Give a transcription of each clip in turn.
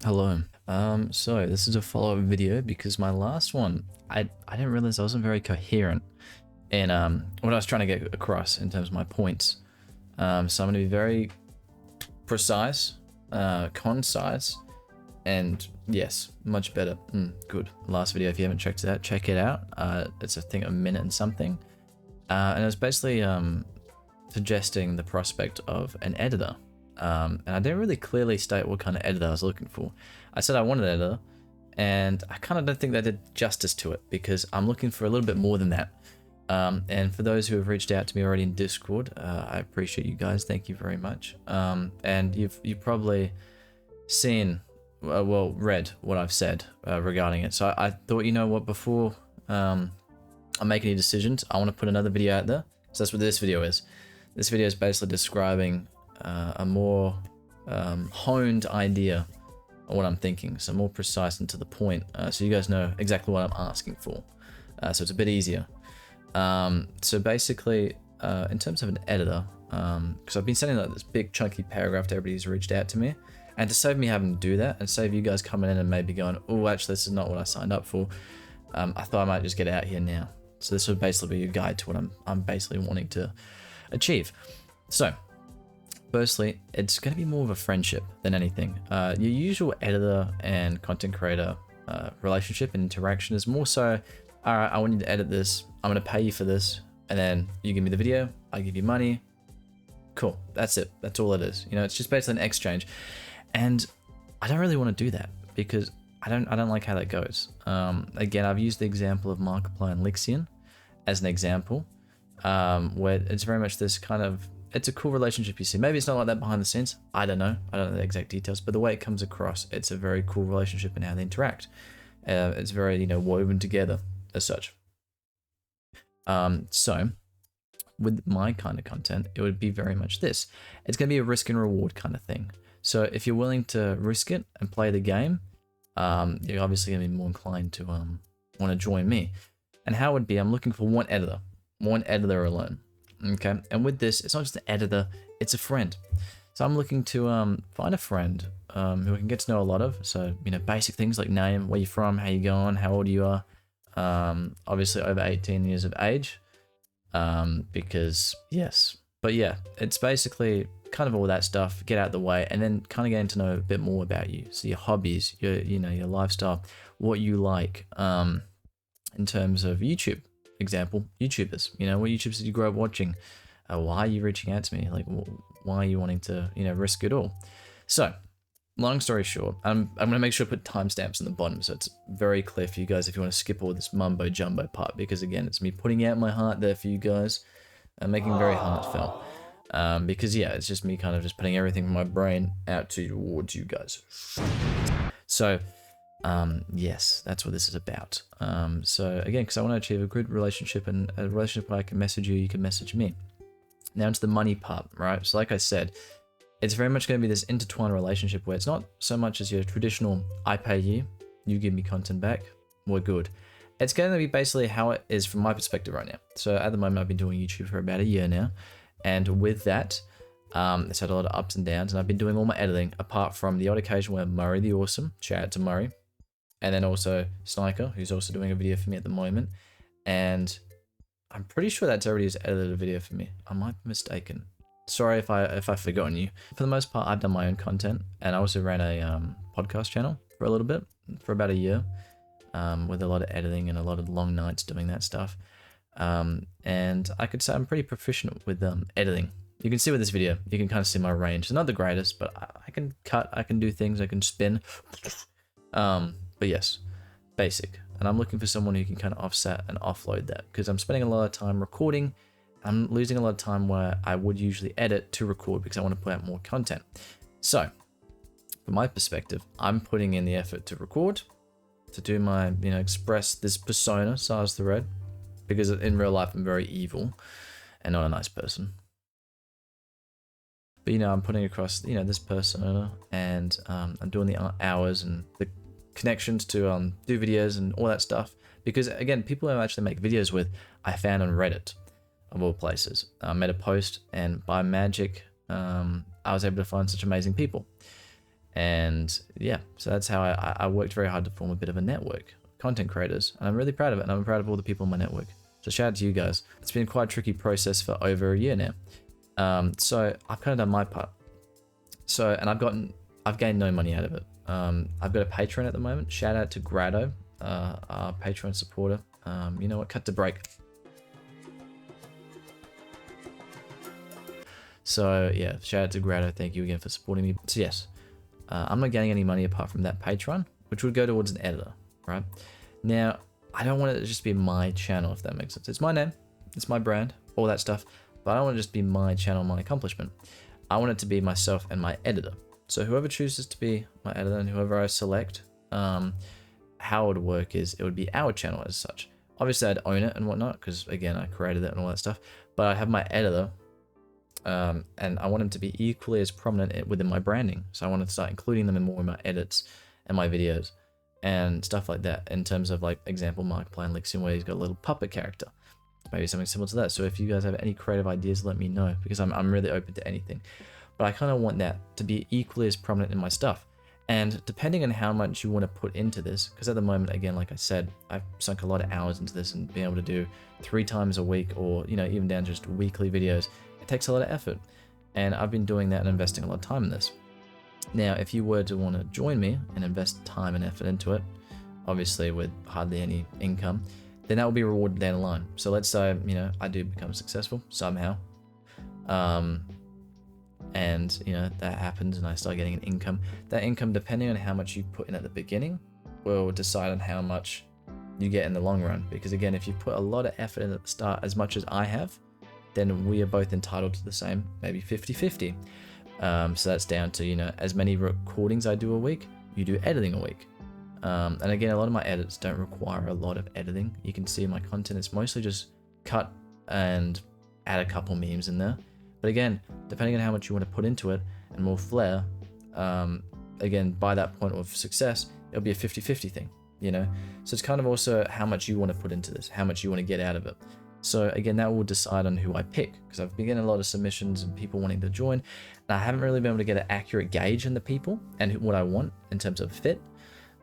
Hello. So this is a follow-up video because my last one, I didn't realize I wasn't very coherent in what I was trying to get across in terms of my points. So I'm going to be very precise, concise, and yes, much better. Good. Last video, if you haven't checked it out, check it out. It's I think a minute and something, and it was basically suggesting the prospect of an editor. And I didn't really clearly state what kind of editor I was looking for. I said I wanted an editor, and I kind of don't think that did justice to it because I'm looking for a little bit more than that. And for those who have reached out to me already in Discord, I appreciate you guys. Thank you very much. And you've probably seen, well, read what I've said regarding it. So I thought, you know what, before I make any decisions, I want to put another video out there. So that's what this video is. This video is basically describing a more honed idea of what I'm thinking, so more precise and to the point, so you guys know exactly what I'm asking for, so it's a bit easier. So basically, in terms of an editor, because I've been sending like this big chunky paragraph to everybody who's reached out to me, and to save me having to do that, and save you guys coming in and maybe going, oh, actually this is not what I signed up for, I thought I might just get it out here now. So this would basically be a guide to what I'm basically wanting to achieve. So firstly, it's going to be more of a friendship than anything. Your usual editor and content creator relationship and interaction is more so, all right, I want you to edit this, I'm going to pay you for this, and then you give me the video, I give you money. Cool, that's it. That's all it is. You know, it's just basically an exchange. And I don't really want to do that because I don't like how that goes. Again, I've used the example of Markiplier and Lixian as an example, where it's very much this kind of, it's a cool relationship you see. Maybe it's not like that behind the scenes. I don't know. I don't know the exact details, but the way it comes across, it's a very cool relationship in how they interact. It's very, you know, woven together as such. So with my kind of content, it would be very much this. It's going to be a risk and reward kind of thing. So if you're willing to risk it and play the game, you're obviously going to be more inclined to want to join me. And how it would be, I'm looking for one editor alone. Okay, and with this, it's not just an editor, it's a friend. So I'm looking to find a friend who I can get to know a lot of. So, you know, basic things like name, where you're from, how you going, how old you are. Obviously over 18 years of age, because yes. But yeah, it's basically kind of all that stuff, get out of the way, and then kind of getting to know a bit more about you. So your hobbies, your lifestyle, what you like, in terms of YouTube. Example, YouTubers, you know, what YouTubers did you grow up watching? Why are you reaching out to me? Like, why are you wanting to, you know, risk it all? So, long story short, I'm going to make sure to put timestamps in the bottom so it's very clear for you guys if you want to skip all this mumbo jumbo part, because again, it's me putting out my heart there for you guys and making very heartfelt. Because yeah, it's just me kind of just putting everything from my brain out towards you guys. So, yes, that's what this is about. So again, because I want to achieve a good relationship, and a relationship where I can message you, you can message me. Now into the money part, right? So like I said, it's very much going to be this intertwined relationship where it's not so much as your traditional, I pay you, you give me content back, we're good. It's going to be basically how it is from my perspective right now. So at the moment, I've been doing YouTube for about a year now. And with that, it's had a lot of ups and downs, and I've been doing all my editing apart from the odd occasion where Murray the Awesome, shout out to Murray, and then also Sniker, who's also doing a video for me at the moment. And I'm pretty sure that's already has edited a video for me. I might be mistaken. Sorry if I've forgotten you. For the most part, I've done my own content, and I also ran a podcast channel for a little bit, for about a year, with a lot of editing and a lot of long nights doing that stuff. And I could say I'm pretty proficient with editing. You can see with this video, you can kind of see my range. It's not the greatest, but I can cut, I can do things, I can spin. But yes, basic. And I'm looking for someone who can kind of offset and offload that, because I'm spending a lot of time recording. I'm losing a lot of time where I would usually edit to record because I want to put out more content. So, from my perspective, I'm putting in the effort to record, to do my, you know, express this persona, Sars the Red, because in real life I'm very evil and not a nice person. But, you know, I'm putting across, you know, this persona, and I'm doing the hours and the connections to do videos and all that stuff, because again, people who I actually make videos with, I found on Reddit of all places. I made a post, and by magic, I was able to find such amazing people. And yeah, so that's how I worked very hard to form a bit of a network of content creators, and I'm really proud of it, and I'm proud of all the people in my network. So shout out to you guys. It's been quite a tricky process for over a year now. So I've kind of done my part. So, and I've gained no money out of it. I've got a Patreon at the moment. Shout out to Grado, our Patreon supporter. You know what? Cut to break. So yeah, shout out to Grado. Thank you again for supporting me. So yes, I'm not getting any money apart from that Patreon, which would go towards an editor, right? Now, I don't want it to just be my channel, if that makes sense. It's my name, it's my brand, all that stuff, but I don't want it to just be my channel, my accomplishment. I want it to be myself and my editor. So whoever chooses to be my editor and whoever I select, how it would work is it would be our channel as such. Obviously, I'd own it and whatnot, because again, I created it and all that stuff, but I have my editor, and I want them to be equally as prominent within my branding. So I want to start including them in more of my edits and my videos and stuff like that, in terms of like example Markiplier and Lixian, where he's got a little puppet character. Maybe something similar to that. So if you guys have any creative ideas, let me know, because I'm really open to anything. But I kind of want that to be equally as prominent in my stuff. And depending on how much you want to put into this, because at the moment, again, like I said, I've sunk a lot of hours into this, and being able to do 3 times a week, or even down just weekly videos, it takes a lot of effort. And I've been doing that and investing a lot of time in this. Now, if you were to want to join me and invest time and effort into it, obviously with hardly any income, then that will be rewarded down the line. So let's say, I do become successful somehow, and that happens and I start getting an income. That income, depending on how much you put in at the beginning, will decide on how much you get in the long run. Because again, if you put a lot of effort in at the start, as much as I have, then we are both entitled to the same, maybe 50-50. So that's down to, as many recordings I do a week, you do editing a week. And again, a lot of my edits don't require a lot of editing. You can see my content, it's mostly just cut and add a couple memes in there. But again, depending on how much you want to put into it and more flair, again, by that point of success, it'll be a 50-50 thing, So it's kind of also how much you want to put into this, how much you want to get out of it. So again, that will decide on who I pick, because I've been getting a lot of submissions and people wanting to join, and I haven't really been able to get an accurate gauge in the people and what I want in terms of fit.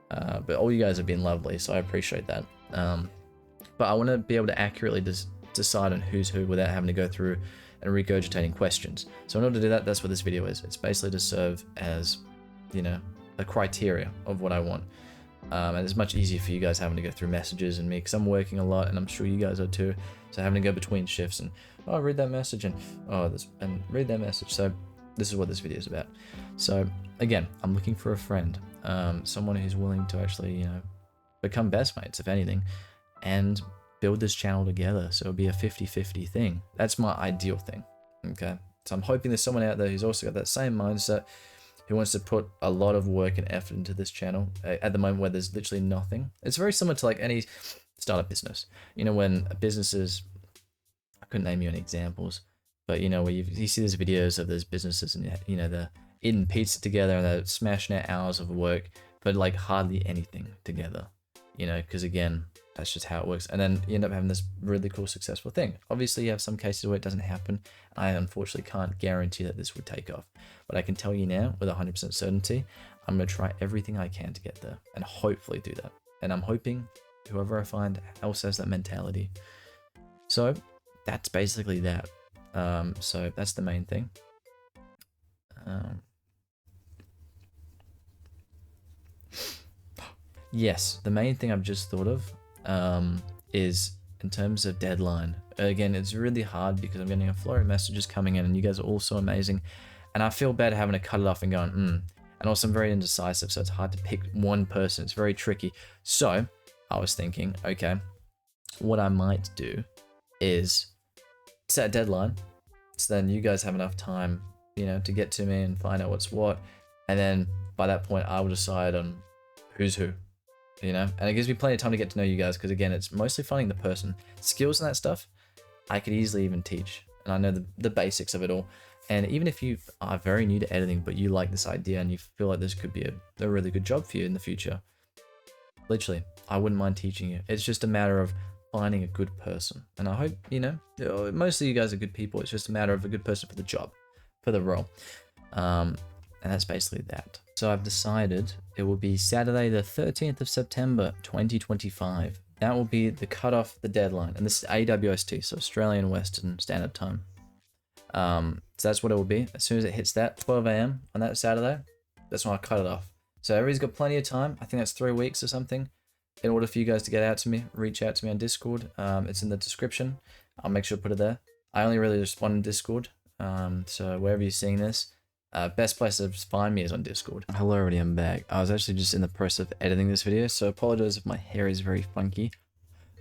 But all you guys have been lovely, so I appreciate that. But I want to be able to accurately decide on who's who without having to go through and regurgitating questions. So in order to do that, that's what this video is. It's basically to serve as, a criteria of what I want. And it's much easier for you guys having to go through messages and me, because I'm working a lot, and I'm sure you guys are too. So having to go between shifts and, read that message and, read that message. So this is what this video is about. So again, I'm looking for a friend, someone who's willing to actually, become best mates, if anything, and build this channel together. So it'll be a 50-50 thing. That's my ideal thing. Okay. So I'm hoping there's someone out there who's also got that same mindset, who wants to put a lot of work and effort into this channel at the moment where there's literally nothing. It's very similar to like any startup business. When businesses, I couldn't name you any examples, but where you see these videos of those businesses and they're eating pizza together and they're smashing out hours of work, but like hardly anything together, because again, that's just how it works. And then you end up having this really cool, successful thing. Obviously, you have some cases where it doesn't happen. I unfortunately can't guarantee that this would take off. But I can tell you now, with 100% certainty, I'm going to try everything I can to get there and hopefully do that. And I'm hoping whoever I find else has that mentality. So that's basically that. So that's the main thing. Yes, the main thing I've just thought of is in terms of deadline. Again, it's really hard because I'm getting a flurry of messages coming in and you guys are all so amazing. And I feel bad having to cut it off and going, And also I'm very indecisive, so it's hard to pick one person. It's very tricky. So I was thinking, okay, what I might do is set a deadline. So then you guys have enough time, to get to me and find out what's what. And then by that point, I will decide on who's who. And it gives me plenty of time to get to know you guys, because again, it's mostly finding the person. Skills and that stuff, I could easily even teach, and I know the basics of it all. And even if you are very new to editing, but you like this idea and you feel like this could be a really good job for you in the future, literally, I wouldn't mind teaching you. It's just a matter of finding a good person. And I hope, most of you guys are good people. It's just a matter of a good person for the job, for the role. And that's basically that. So I've decided it will be Saturday the 13th of September 2025. That will be the cutoff, the deadline. And this is AWST, so Australian Western Standard Time. So that's what it will be. As soon as it hits that 12 a.m. on that Saturday, that's when I cut it off. So everybody's got plenty of time. I think that's 3 weeks or something. In order for you guys to get out to me, reach out to me on Discord. It's in the description. I'll make sure to put it there. I only really respond in Discord. So wherever you're seeing this, best place to find me is on Discord. Hello, already I'm back. I was actually just in the process of editing this video, so apologize if my hair is very funky.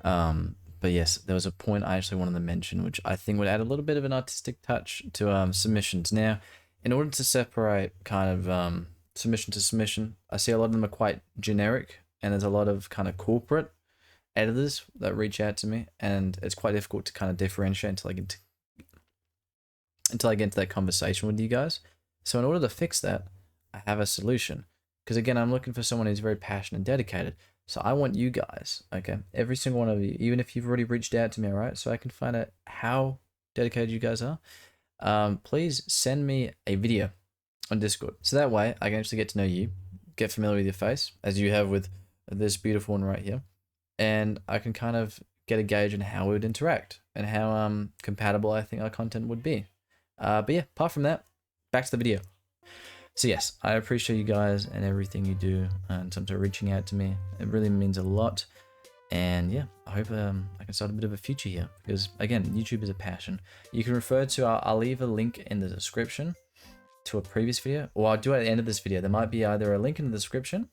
But yes, there was a point I actually wanted to mention, which I think would add a little bit of an artistic touch to submissions. Now, in order to separate kind of submission to submission, I see a lot of them are quite generic, and there's a lot of kind of corporate editors that reach out to me, and it's quite difficult to kind of differentiate until I get into that conversation with you guys. So in order to fix that, I have a solution. Because again, I'm looking for someone who's very passionate and dedicated. So I want you guys, okay, every single one of you, even if you've already reached out to me, all right, so I can find out how dedicated you guys are, please send me a video on Discord. So that way I can actually get to know you, get familiar with your face, as you have with this beautiful one right here. And I can kind of get a gauge on how we would interact and how compatible I think our content would be. But yeah, apart from that, back to the video. So yes, I appreciate you guys and everything you do in terms of reaching out to me. It really means a lot. And yeah, I hope I can start a bit of a future here, because again, YouTube is a passion. You can refer to, I'll leave a link in the description to a previous video, or I'll do it at the end of this video. There might be either a link in the description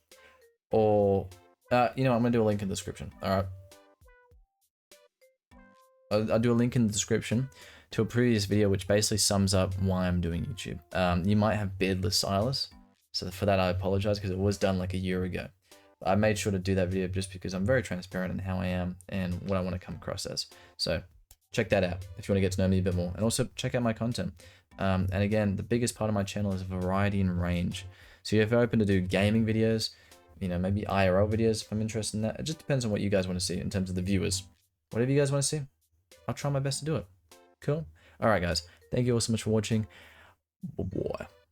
or, you know, I'm gonna do a link in the description. All right. I'll do a link in the description to a previous video which basically sums up why I'm doing YouTube. You might have beardless Silas, so for that I apologize, because it was done like a year ago. I made sure to do that video just because I'm very transparent in how I am and what I want to come across as. So check that out if you want to get to know me a bit more, and also check out my content. And again, the biggest part of my channel is variety and range. So if you're open to do gaming videos, you know, maybe IRL videos if I'm interested in that. It just depends on what you guys want to see in terms of the viewers. Whatever you guys want to see, I'll try my best to do it. Cool. All right, guys. Thank you all so much for watching. Bye-bye.